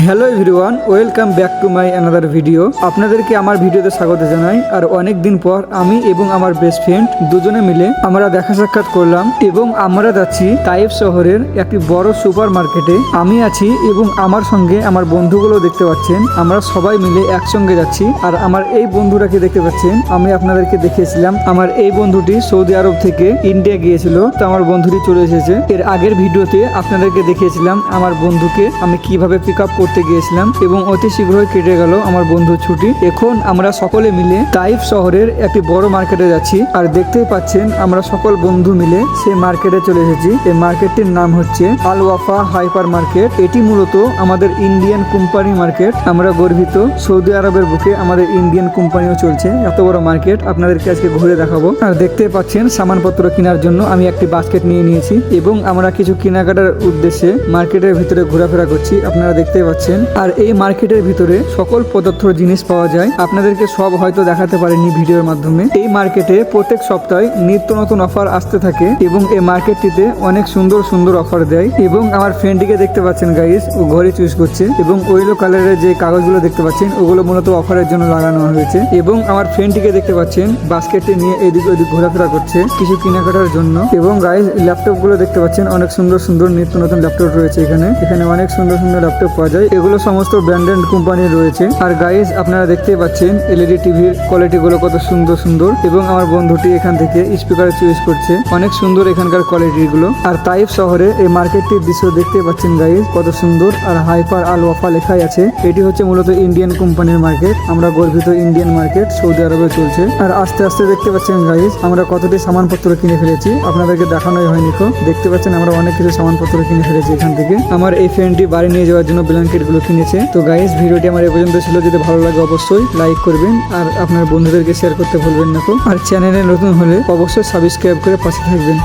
Hello everyone, welcome back to my another video. আপনাদেরকে আমার ভিডিওতে স্বাগত জানাই। আর অনেক দিন পর আমি এবং আমার বেস্ট ফ্রেন্ড দুজনে মিলে আমরা দেখা সাক্ষাৎ করলাম এবং আমরা যাচ্ছি তাইফ শহরের একটি বড় সুপার মার্কেটে। আমি আছি এবং আমার সঙ্গে আমার বন্ধুগুলো দেখতে পাচ্ছেন, আমরা সবাই মিলে একসঙ্গে যাচ্ছি। আর আমার এই বন্ধুটাকে দেখতে পাচ্ছেন, আমি আপনাদেরকে দেখিয়েছিলাম আমার এই বন্ধুটি সৌদি আরব থেকে ইন্ডিয়া গিয়েছিল, তো আমার বন্ধুটি চলে এসেছে। এর আগের ভিডিওতে আপনাদেরকে দেখিয়েছিলাম আমার বন্ধুকে আমি কিভাবে পিক আপ করতে গিয়েছিলাম এবং অতি শীঘ্রই কেটে গেল আমার বন্ধুর ছুটি। এখন আমরা সকলে মিলে তাইফ শহরের একটি বড় মার্কেটে যাচ্ছি। আর দেখতেই পাচ্ছেন আমরা সকল বন্ধু মিলে সেই মার্কেটে চলে এসেছি। এই মার্কেটটির নাম হচ্ছে আল ওয়াফা হাইপার মার্কেট। এটি মূলত আমাদের ইন্ডিয়ান কোম্পানি মার্কেট। আমরা গর্বিত, সৌদি আরবের বুকে আমাদের ইন্ডিয়ান কোম্পানিও চলছে। এত বড় মার্কেট আপনাদেরকে আজকে ঘুরে দেখাবো। আর দেখতেই পাচ্ছেন সামানপত্র কেনার জন্য আমি একটি বাস্কেট নিয়ে নিয়েছি এবং আমরা কিছু কেনাকাটার উদ্দেশ্যে মার্কেটের ভিতরে ঘোরাফেরা করছি, আপনারা দেখতে পাচ্ছেন। আর এই মার্কেটের ভিতরে সকল পদার্থ জিনিস পাওয়া যায়, আপনাদেরকে সব হয়তো দেখাতে পারিনি ভিডিওর মাধ্যমে। এই মার্কেটে প্রত্যেক সপ্তাহে নিত্য নতুন অফার আসতে থাকে এবং এই মার্কেটটিতে অনেক সুন্দর সুন্দর অফার দেয়। এবং আমার ফ্রেন্ডটিকে দেখতে পাচ্ছেন গাইস, ও ঘরে চুজ করছে এবং ওয়েলো কালারের যে কাগজগুলো দেখতে পাচ্ছেন ওগুলো মূলত অফারের জন্য লাগানো হয়েছে। এবং আমার ফ্রেন্ডটিকে দেখতে পাচ্ছেন বাস্কেটটি নিয়ে এদিক ওদিক ঘোরাফেরা করছে কিছু কেনাকাটার জন্য। এবং গাইস ল্যাপটপ গুলো দেখতে পাচ্ছেন, অনেক সুন্দর সুন্দর নিত্য নতুন ল্যাপটপ রয়েছে এখানে অনেক সুন্দর সুন্দর ল্যাপটপ পাওয়া যায়। এগুলো সমস্ত ব্র্যান্ডেড কোম্পানির রয়েছে। আর গাইস আপনারা দেখতেই পাচ্ছেন এলইডি টিভির কোয়ালিটি গুলো কত সুন্দর সুন্দর। এবং আমার বন্ধুটি এখান থেকে স্পিকার চুজ করছে, অনেক সুন্দর এখানকার কোয়ালিটি গুলো। আর তাইফ শহরে এই মার্কেটটির দৃশ্য দেখতে পাচ্ছেন গাইস কত সুন্দর। আর হাইপার আল ওয়াফা লেখাই আছে। এটি হচ্ছে মূলত ইন্ডিয়ান কোম্পানির মার্কেট। আমরা গর্বিত ইন্ডিয়ান মার্কেট সৌদি আরবে চলছে। আর আস্তে আস্তে দেখতে পাচ্ছেন গাইস আমরা কতটি সামানপত্র কিনে ফেলেছি, আপনাদেরকে দেখানোই হয়নি। দেখতে পাচ্ছেন আমরা অনেক কিছু সামানপত্র কিনে ফেলেছি এখান থেকে। আমার এই ফ্রেন্ডটি বাড়ি নিয়ে যাওয়ার জন্য ব্ল্যাঙ্কেট গুলো কিনেছে। তো গাইস ভিডিওটি আমার এ পর্যন্ত ছিল, যদি ভালো লাগে অবশ্যই লাইক করবেন আর আপনার বন্ধুদেরকে শেয়ার করতে ভুলবেন না। আর চ্যানেলে নতুন হলে অবশ্যই সাবস্ক্রাইব করে পাশে থাকবেন।